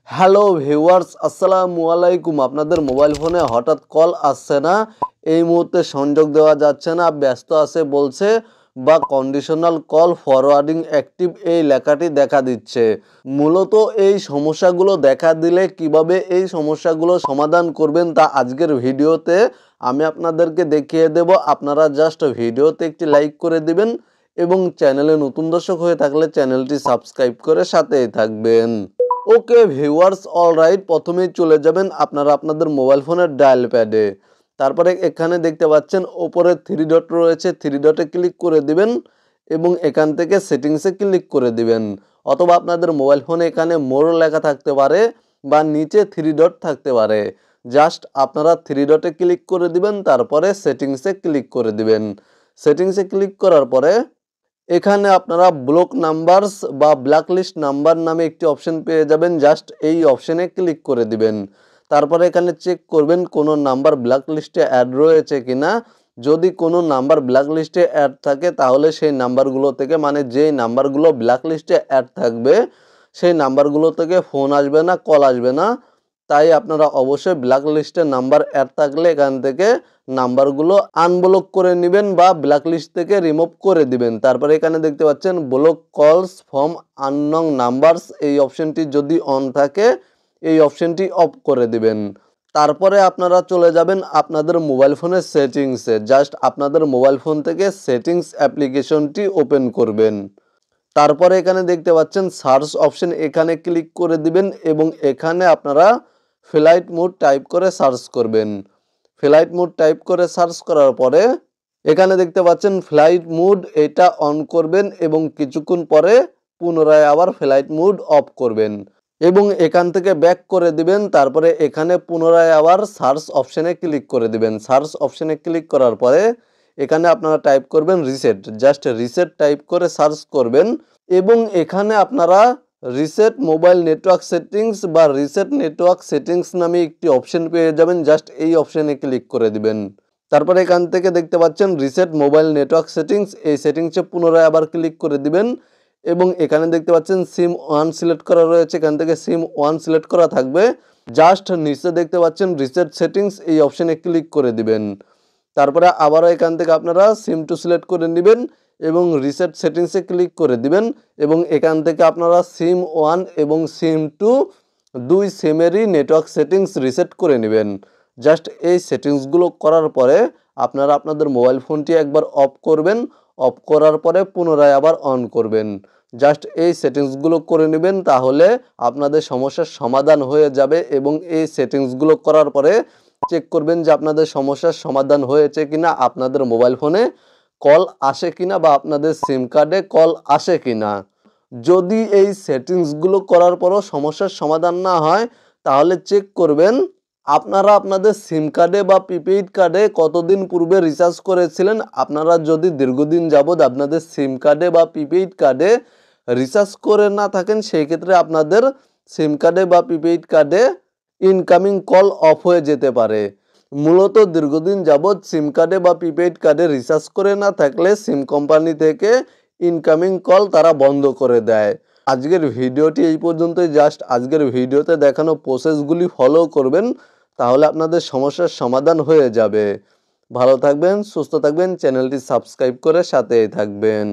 Hello viewers, আসসালামু আলাইকুম। আপনাদের মোবাইল ফোনে হঠাৎ কল আসছে না, এই মুহূর্তে সংযোগ দেওয়া যাচ্ছে না, ব্যস্ত আছে বলছে, বা কন্ডিশনাল কল ফরওয়ার্ডিং অ্যাক্টিভ এই লেখাটি দেখা দিচ্ছে। মূলত এই সমস্যাগুলো দেখা দিলে কিভাবে এই সমস্যাগুলো সমাধান করবেন তা আজকের ভিডিওতে আমি আপনাদেরকে দেখিয়ে দেব। আপনারা জাস্ট ভিডিওতে একটি লাইক করে দিবেন এবং চ্যানেলে নতুন দর্শক হয়ে থাকলে চ্যানেলটি সাবস্ক্রাইব করে সাথেই থাকবেন। ওকে ভিউয়ার্স, অলরাইট, প্রথমেই চলে যাবেন আপনারা আপনাদের মোবাইল ফোনের ডায়াল প্যাডে। তারপরে এখানে দেখতে পাচ্ছেন ওপরে থ্রি ডট রয়েছে, থ্রি ডটে ক্লিক করে দিবেন এবং এখান থেকে সেটিংসে ক্লিক করে দিবেন। অথবা আপনাদের মোবাইল ফোনে এখানে মোর লেখা থাকতে পারে বা নিচে থ্রি ডট থাকতে পারে। জাস্ট আপনারা থ্রি ডটে ক্লিক করে দিবেন, তারপরে সেটিংসে ক্লিক করে দিবেন। সেটিংসে ক্লিক করার পরে এখানে আপনারা ব্লক নাম্বারস বা ব্ল্যাকলিস্ট নাম্বার নামে একটি অপশন পেয়ে যাবেন। জাস্ট এই অপশনে ক্লিক করে দিবেন। তারপরে এখানে চেক করবেন কোনো নাম্বার ব্ল্যাকলিস্টে অ্যাড রয়েছে কিনা। যদি কোনো নাম্বার ব্ল্যাকলিস্টে অ্যাড থাকে তাহলে সেই নাম্বারগুলো থেকে, মানে যেই নাম্বারগুলো ব্ল্যাকলিস্টে অ্যাড থাকবে সেই নাম্বারগুলো থেকে ফোন আসবে না, কল আসবে না। তাই আপনারা অবশ্যই ব্ল্যাকলিস্টের নাম্বার অ্যাড থাকলে এখান থেকে নাম্বারগুলো আনব্লক করে নেবেন বা ব্ল্যাকলিস্ট থেকে রিমুভ করে দিবেন। তারপরে এখানে দেখতে পাচ্ছেন ব্লক কলস ফ্রম আননোন নাম্বারস, এই অপশনটি যদি অন থাকে এই অপশনটি অফ করে দিবেন। তারপরে আপনারা চলে যাবেন আপনাদের মোবাইল ফোনের সেটিংসে। জাস্ট আপনাদের মোবাইল ফোন থেকে সেটিংস অ্যাপ্লিকেশনটি ওপেন করবেন। তারপরে এখানে দেখতে পাচ্ছেন সার্চ অপশন, এখানে ক্লিক করে দিবেন এবং এখানে আপনারা ফ্লাইট মোড টাইপ করে সার্চ করবেন। ফ্লাইট মোড টাইপ করে সার্চ করার পরে এখানে দেখতে পাচ্ছেন ফ্লাইট মোড, এটা অন করবেন এবং কিছুক্ষণ পরে পুনরায় আবার ফ্লাইট মোড অফ করবেন এবং এখান থেকে ব্যাক করে দিবেন। তারপরে এখানে পুনরায় আবার সার্চ অপশনে ক্লিক করে দিবেন। সার্চ অপশনে ক্লিক করার পরে এখানে আপনারা টাইপ করবেন রিসেট। জাস্ট রিসেট টাইপ করে সার্চ করবেন এবং এখানে আপনারা রিসেট মোবাইল নেটওয়ার্ক সেটিংস বা রিসেট নেটওয়ার্ক সেটিংস নামে একটি অপশন পেয়ে যাবেন। জাস্ট এই অপশনে ক্লিক করে দিবেন। তারপরে এখান থেকে দেখতে পাচ্ছেন রিসেট মোবাইল নেটওয়ার্ক সেটিংস, এই সেটিংসে পুনরায় আবার ক্লিক করে দিবেন এবং এখানে দেখতে পাচ্ছেন সিম 1 সিলেক্ট করা রয়েছে, এখান থেকে সিম 1 সিলেক্ট করা থাকবে। জাস্ট নিচে দেখতে পাচ্ছেন রিসেট সেটিংস, এই অপশনে ক্লিক করে দিবেন। তারপরে আবারও এখান থেকে আপনারা সিম 2 সিলেক্ট করে নেবেন এবং রিসেট সেটিংসে ক্লিক করে দিবেন এবং এখান থেকে আপনারা সিম 1 এবং সিম 2 দুই সিমেরই নেটওয়ার্ক সেটিংস রিসেট করে নেবেন। জাস্ট এই সেটিংসগুলো করার পরে আপনারা আপনাদের মোবাইল ফোনটি একবার অফ করবেন। অফ করার পরে পুনরায় আবার অন করবেন। জাস্ট এই সেটিংসগুলো করে নেবেন, তাহলে আপনাদের সমস্যার সমাধান হয়ে যাবে। এবং এই সেটিংসগুলো করার পরে চেক করবেন যে আপনাদের সমস্যার সমাধান হয়েছে কিনা, আপনাদের মোবাইল ফোনে কল আসে কিনা বা আপনাদের সিম কার্ডে কল আসে কিনা। যদি এই সেটিংসগুলো করার পরও সমস্যার সমাধান না হয় তাহলে চেক করবেন আপনারা আপনাদের সিম কার্ডে বা প্রিপেইড কার্ডে কতদিন পূর্বে রিচার্জ করেছিলেন। আপনারা যদি দীর্ঘদিন যাবৎ আপনাদের সিম কার্ডে বা প্রিপেইড কার্ডে রিচার্জ করে না থাকেন, সেই ক্ষেত্রে আপনাদের সিম কার্ডে বা প্রিপেইড কার্ডে ইনকামিং কল অফ হয়ে যেতে পারে। মূলত দীর্ঘদিন যাবৎ সিম কার্ডে বা প্রিপেইড কার্ডে রিচার্জ করে না থাকলে সিম কোম্পানি থেকে ইনকামিং কল তারা বন্ধ করে দেয়। আজকের ভিডিওটি এই পর্যন্তই। জাস্ট আজকের ভিডিওতে দেখানো প্রসেসগুলি ফলো করবেন, তাহলে আপনাদের সমস্যার সমাধান হয়ে যাবে। ভালো থাকবেন, সুস্থ থাকবেন, চ্যানেলটি সাবস্ক্রাইব করে সাথেই থাকবেন।